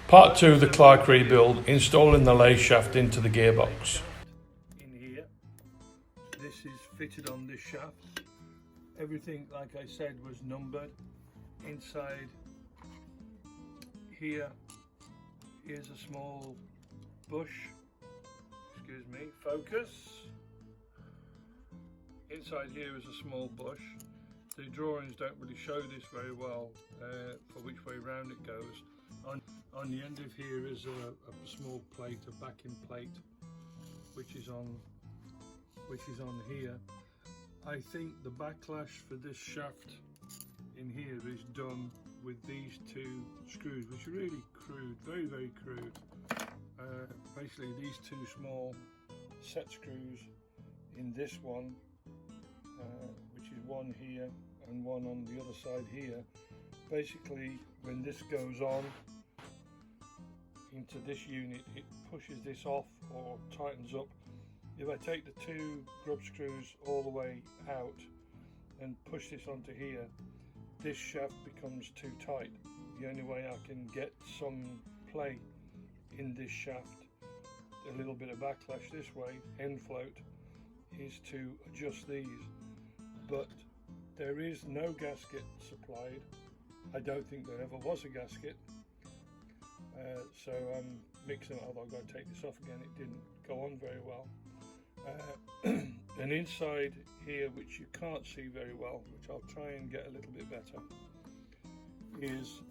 Part 2 of the Clarke rebuild, installing the layshaft into the gearbox. In here, this is fitted on this shaft. Everything, like I said, was numbered. Inside here is a small bush. Excuse me, focus. Inside here is a small bush. The drawings don't really show this very well for which way round it goes. On the end of here is a small plate, a backing plate, which is on here. I think the backlash for this shaft in here is done with these two screws, which are really crude, very, very crude. Basically these two small set screws in this one, which is one here and one on the other side here. Basically, when this goes on into this unit, it pushes this off or tightens up. If I take the two grub screws all the way out and push this onto here, this shaft becomes too tight. The only way I can get some play in this shaft, a little bit of backlash this way, end float, is to adjust these. But there is no gasket supplied. I don't think there ever was a gasket. So I'm mixing it up. I've got to take this off again. It didn't go on very well. And inside here, which you can't see very well, which I'll try and get a little bit better, is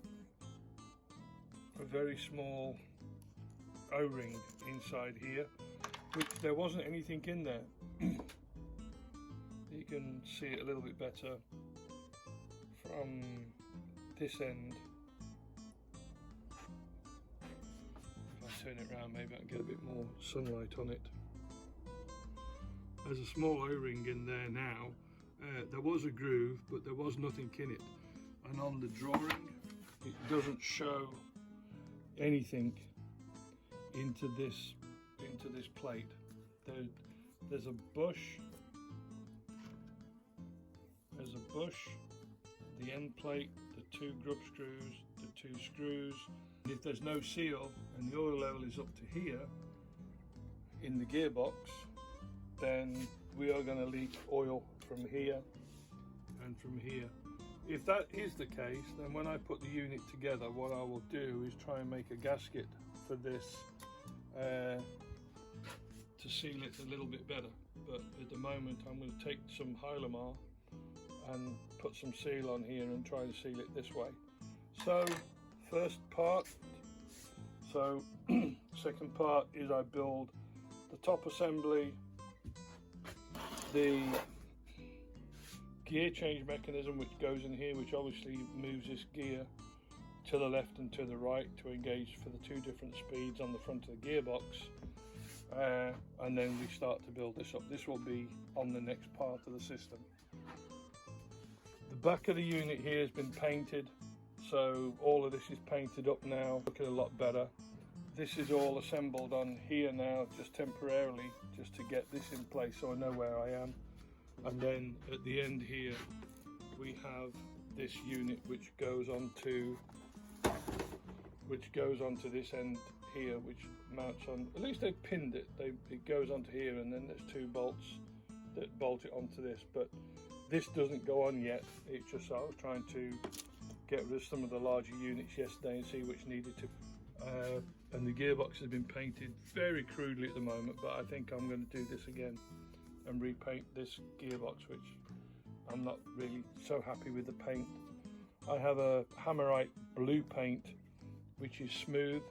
a very small O-ring inside here, which there wasn't anything in there. You can see it a little bit better from this end. Turn it around, maybe I can get a bit more sunlight on it. There's a small O-ring in there now. There was a groove, but there was nothing in it. And on the drawing, it doesn't show anything into this plate. There's a bush. There's a bush, the end plate, the two grub screws, the two screws. If there's no seal and the oil level is up to here in the gearbox, then we are going to leak oil from here and from here. If that is the case, then when I put the unit together, what I will do is try and make a gasket for this to seal it a little bit better. But at the moment I'm going to take some Hylamar and put some seal on here and try and seal it this way. So first part, second part is I build the top assembly, the gear change mechanism which goes in here, which obviously moves this gear to the left and to the right to engage for the two different speeds on the front of the gearbox, and then we start to build this up. This will be on the next part of the system. The back of the unit here has been painted, so all of this is painted up now, looking a lot better. This is all assembled on here now, just temporarily, just to get this in place so I know where I am. And then at the end here, we have this unit which goes onto this end here, which mounts on. At least they've pinned it. It goes onto here, and then there's two bolts that bolt it onto this. But this doesn't go on yet. It's just I was trying to get rid of some of the larger units yesterday and see which needed to. And the gearbox has been painted very crudely at the moment, but I think I'm going to do this again and repaint this gearbox, which I'm not really so happy with the paint. I have a Hammerite blue paint, which is smooth,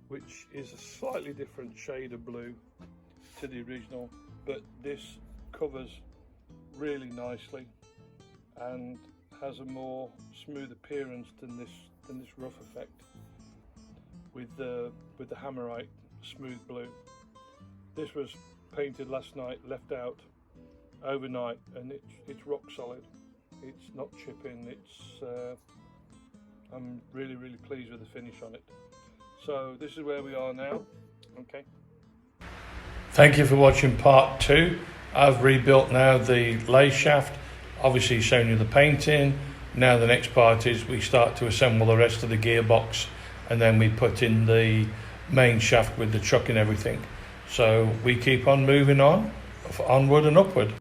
which is a slightly different shade of blue to the original, but this covers really nicely and has a more smooth appearance than this rough effect with the Hammerite smooth blue. This was painted last night, left out overnight, and it's rock solid. It's not chipping. I'm really pleased with the finish on it. So this is where we are now. Okay. Thank you for watching part 2. I've rebuilt now the layshaft, obviously shown you the painting. Now the next part is we start to assemble the rest of the gearbox and then we put in the main shaft with the truck and everything. So we keep on moving on, onward and upward.